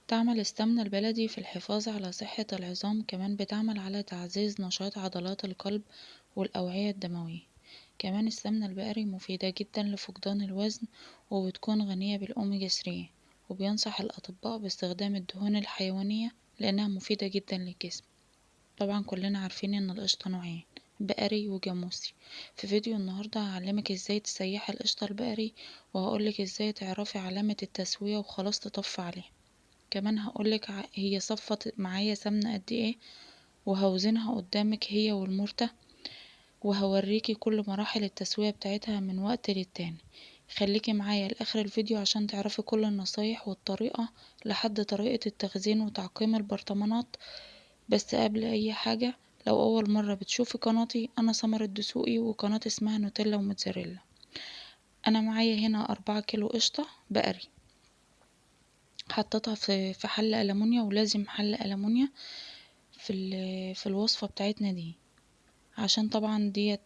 تعمل السمنة البلدي في الحفاظ على صحة العظام، كمان بتعمل على تعزيز نشاط عضلات القلب والأوعية الدموية. كمان السمنة البقري مفيدة جدا لفقدان الوزن، وبتكون غنية بالأوميجا 3. وبينصح الأطباء باستخدام الدهون الحيوانية لأنها مفيدة جدا للجسم. طبعا كلنا عارفين ان القشطة نوعين، بقري وجاموسي. في فيديو النهاردة هعلمك ازاي تسيحي القشطة البقري، وهقولك ازاي تعرفي علامة التسوية وخلاص تطفي عليها. كمان هقولك هي صفت معايا سمنة قد ايه، وهوزنها قدامك هي والمرتة، وهوريكي كل مراحل التسوية بتاعتها من وقت للتاني. خليكي معايا لاخر الفيديو عشان تعرفي كل النصايح والطريقة، لحد طريقة التخزين وتعقيم البرطمانات. بس قبل اي حاجة، لو اول مرة بتشوفي قناتي، انا سمر الدسوقي، وقناة اسمها نوتيلا وموتزاريلا. انا معايا هنا 4 كيلو قشطة بقري، حطيتها في حلة ألمونيا، ولازم حلة ألمونيا في الوصفة بتاعتنا دي، عشان طبعا ديت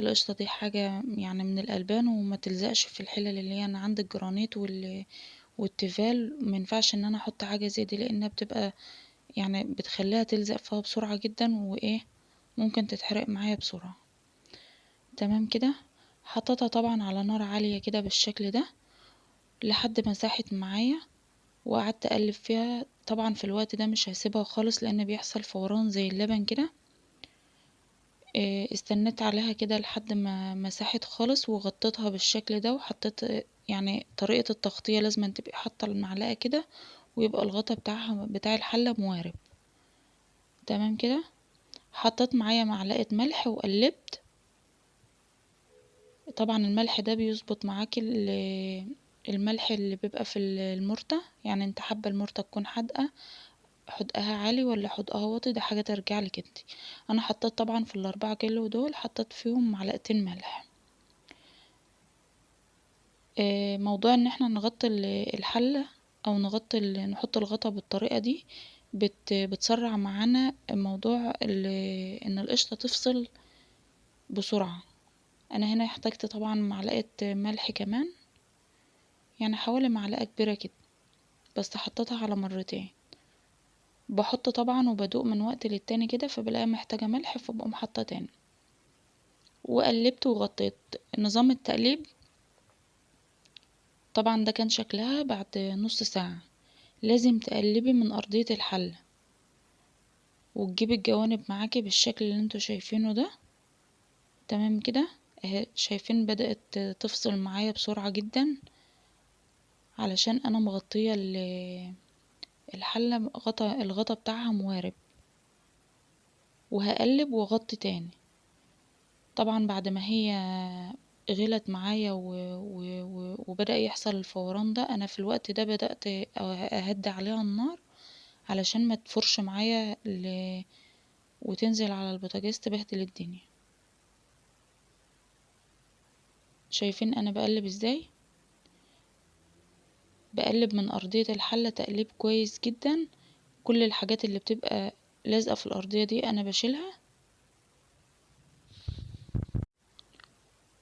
القشطة دي حاجة يعني من الألبان، وما تلزقش في الحلل اللي هي أنا عندي الجرانيت والتيفال. مينفعش ان انا احط حاجة زي دي، لانها بتبقى يعني بتخليها تلزق فيها بسرعة جدا، وايه ممكن تتحرق معايا بسرعة. تمام كده. حطيتها طبعا على نار عالية كده بالشكل ده لحد ما ساحت معايا، وقعدت اقلب فيها. طبعا في الوقت ده مش هسيبها خالص، لان بيحصل فوران زي اللبن كده. استنيت عليها كده لحد ما مسحت خالص، وغطيتها بالشكل ده، وحطيت يعني طريقة التغطية لازم تبقي حاطة المعلقة كده، ويبقى الغطا بتاعها بتاع الحلة موارب. تمام كده. حطيت معايا معلقة ملح وقلبت. طبعا الملح ده بيظبط معاكي الملح اللي بيبقى في المرتة، يعني انت حابة المرتة تكون حادقة، حدقها عالي ولا حدقها واطي، ده حاجة ترجعلك انت. انا حطيت طبعا في ال4 كيلو دول، حطيت فيهم معلقتين ملح. موضوع ان احنا نغطي الحلة، او نحط الغطا بالطريقة دي، بتسرع معانا موضوع ان القشطة تفصل بسرعة. انا هنا احتاجت طبعا معلقة ملح كمان، يعني حوالي معلقة كبيرة كده، بس حطيتها على مرتين. بحط طبعا وبدوق من وقت للتاني كده، فبلاقيها محتاجة ملح فبقوم حاطة تاني. وقلبت وغطيت. نظام التقليب طبعا ده كان شكلها بعد نص ساعة. لازم تقلبي من أرضية الحلة، وتجيبي الجوانب معاكي بالشكل اللي انتوا شايفينه ده. تمام كده. اهي شايفين بدأت تفصل معايا بسرعة جدا، علشان انا مغطية الحلة الغطا بتاعها موارب. وهقلب واغطي تاني. طبعا بعد ما هي غلت معايا وبدأ يحصل الفوران ده، انا في الوقت ده بدأت اهدي عليها النار، علشان ما تفرش معايا وتنزل على البوتاجاز تبهدل الدنيا. شايفين انا بقلب ازاي؟ بقلب من ارضية الحلة تقليب كويس جدا. كل الحاجات اللي بتبقى لازقة في الارضية دي انا بشيلها،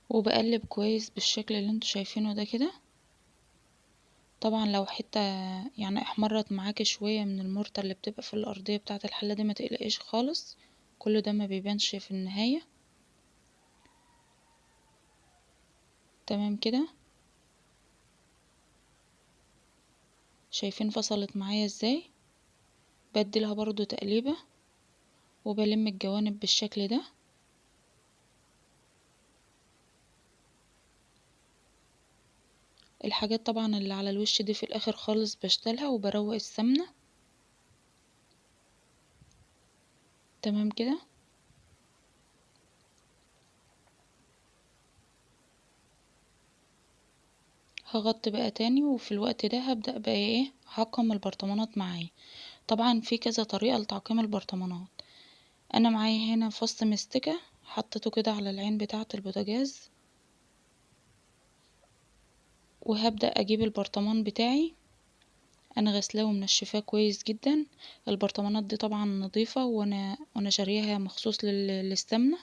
وبقلب كويس بالشكل اللي انتوا شايفينه ده كده. طبعا لو حتة يعني احمرت معاكي شوية من المرتة اللي بتبقى في الارضية بتاعة الحلة دي، ما تقلقيش خالص، كل ده ما بيبانش في النهاية. تمام كده. شايفين فصلت معايا ازاي؟ بديلها برضو تقليبة، وبلم الجوانب بالشكل ده. الحاجات طبعا اللي على الوش دي في الاخر خالص بشتلها، وبروق السمنة. تمام كده. هغطي بقى تاني، وفي الوقت ده هبدأ بقى ايه هعقم البرطمانات معايا. طبعا في كذا طريقة لتعقيم البرطمانات. انا معايا هنا فص مستكة، حطيته كده على العين بتاعة البوتاجاز، وهبدأ اجيب البرطمان بتاعي. انا غسلاه ومنشفاه كويس جدا. البرطمانات دي طبعا نظيفة، وانا شاريها مخصوص للسمنة.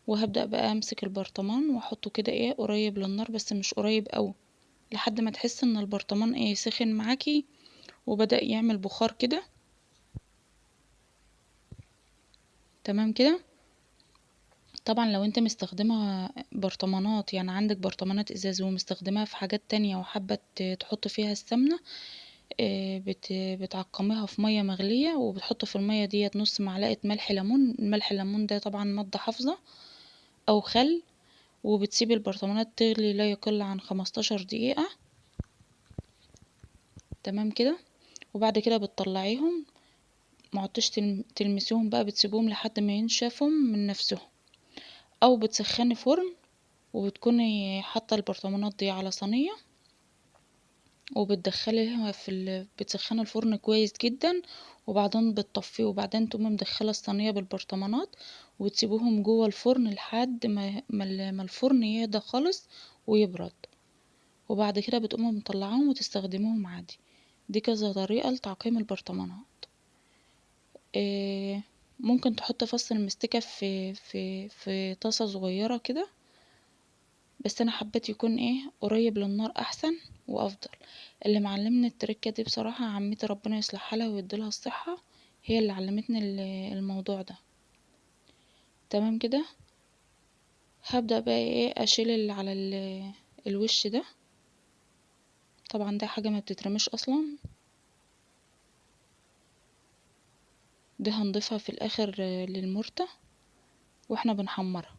وهبدأ بقى امسك البرطمان واحطه كده ايه قريب للنار، بس مش قريب قوي، لحد ما تحس ان البرطمان ايه سخن معاكي وبدأ يعمل بخار كده. تمام كده. طبعا لو انت مستخدمة برطمانات، يعني عندك برطمانات ازاز ومستخدماها في حاجات تانية وحابة تحط فيها السمنة، بتعقميها في مية مغلية، وبتحط في المية ديت نص معلقة ملح ليمون. الملح الليمون ده طبعا مادة حافظة، او خل. وبتسيبي البرطمانات تغلي لا يقل عن 15 دقيقة. تمام كده. وبعد كده بتطلعيهم، معدتش تلمسيهم بقى، بتسيبوهم لحد ما ينشفوا من نفسهم، او بتسخني فرن، وبتكوني حاطه البرطمانات دي على صينيه، وبتدخليها بتسخني الفرن كويس جدا، وبعدين بتطفيه، وبعدين تقومي مدخله الصينيه بالبرطمانات، وتسيبوهم جوه الفرن لحد ما الفرن يهدى خالص ويبرد. وبعد كده بتقومي مطلعاهم وتستخدموهم عادي. دي كذا طريقه لتعقيم البرطمانات. إيه، ممكن تحط فص المستكة في طاسة صغيرة كده، بس انا حبيت يكون ايه قريب للنار احسن وافضل. اللي معلمني التركة دي بصراحة عمتي، ربنا يصلح حالها ويديلها الصحة، هي اللي علمتني الموضوع ده. تمام كده. هبدأ بقى ايه اشيل اللي على الوش ده. طبعا ده حاجة ما بتترمش اصلا، دي هنضيفها في الاخر للمرتة واحنا بنحمرها.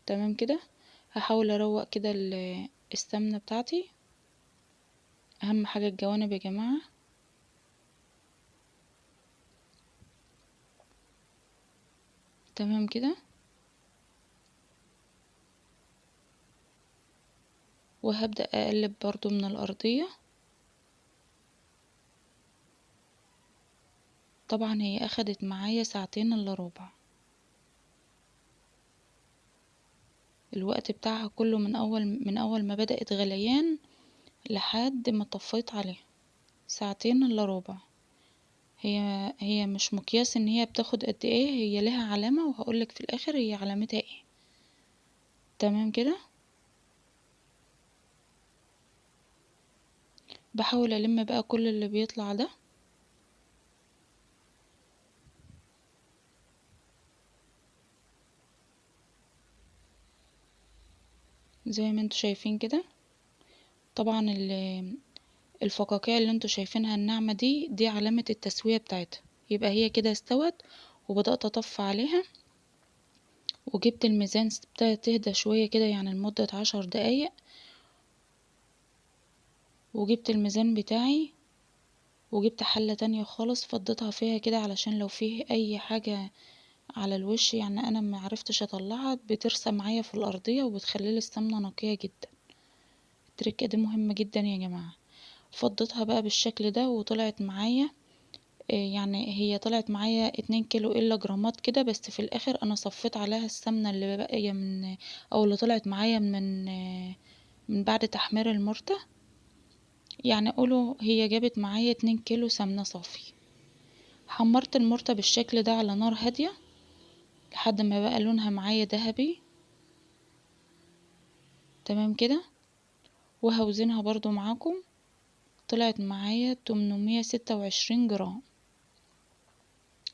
تمام كده. هحاول اروق كده السمنة بتاعتي. اهم حاجة الجوانب يا جماعة. تمام كده. وهبدأ اقلب برضو من الارضية. طبعا هي اخدت معايا ساعتين الا ربع. الوقت بتاعها كله من اول ما بدأت غليان لحد ما طفيت عليها، ساعتين الا ربع. هي مش مقياس ان هي بتاخد قد ايه، هي لها علامة وهقولك في الاخر هي علامتها ايه. تمام كده. بحاول الم بقى كل اللي بيطلع ده. زي ما انتوا شايفين كده. طبعا الفقاقيع اللي انتوا شايفينها الناعمة دي علامة التسوية بتاعتها، يبقى هي كده استوت. وبدأت اطفي عليها، وجبت الميزان ابتدت تهدى شوية كده، يعني لمدة 10 دقايق. وجبت الميزان بتاعي، وجبت حلة تانية خالص فضيتها فيها كده، علشان لو فيه اي حاجة على الوش، يعني انا ما عرفتش اطلعها، بترسى معايا في الارضية وبتخلي السمنة نقية جدا. التركة دي مهمة جدا يا جماعة. فضيتها بقى بالشكل ده وطلعت معايا. يعني هي طلعت معايا 2 كيلو الا جرامات كده، بس في الاخر انا صفيت عليها السمنة اللي باقية او اللي طلعت معايا من بعد تحمير المرتة. يعني قولوا هي جابت معايا 2 كيلو سمنة صافي. حمرت المرتة بالشكل ده على نار هادية لحد ما بقى لونها معايا ذهبي. تمام كده. وهوزنها برضو معاكم. طلعت معايا 826 جرام.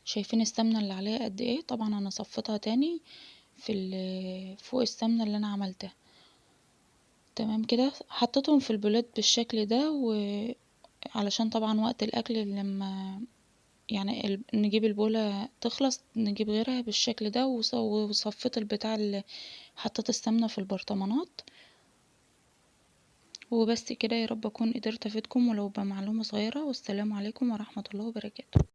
شايفين السمنة اللي عليها قد ايه؟ طبعا انا صفتها تاني فوق السمنة اللي انا عملتها. تمام كده. حطيتهم في البولات بالشكل ده، وعلشان طبعا وقت الاكل لما يعني نجيب البولة تخلص نجيب غيرها بالشكل ده. وصفيت البتاع اللي حطيت السمنة في البرطمانات. وبس كده، يا رب اكون قدرت افيدكم ولو بمعلومة صغيرة. والسلام عليكم ورحمة الله وبركاته.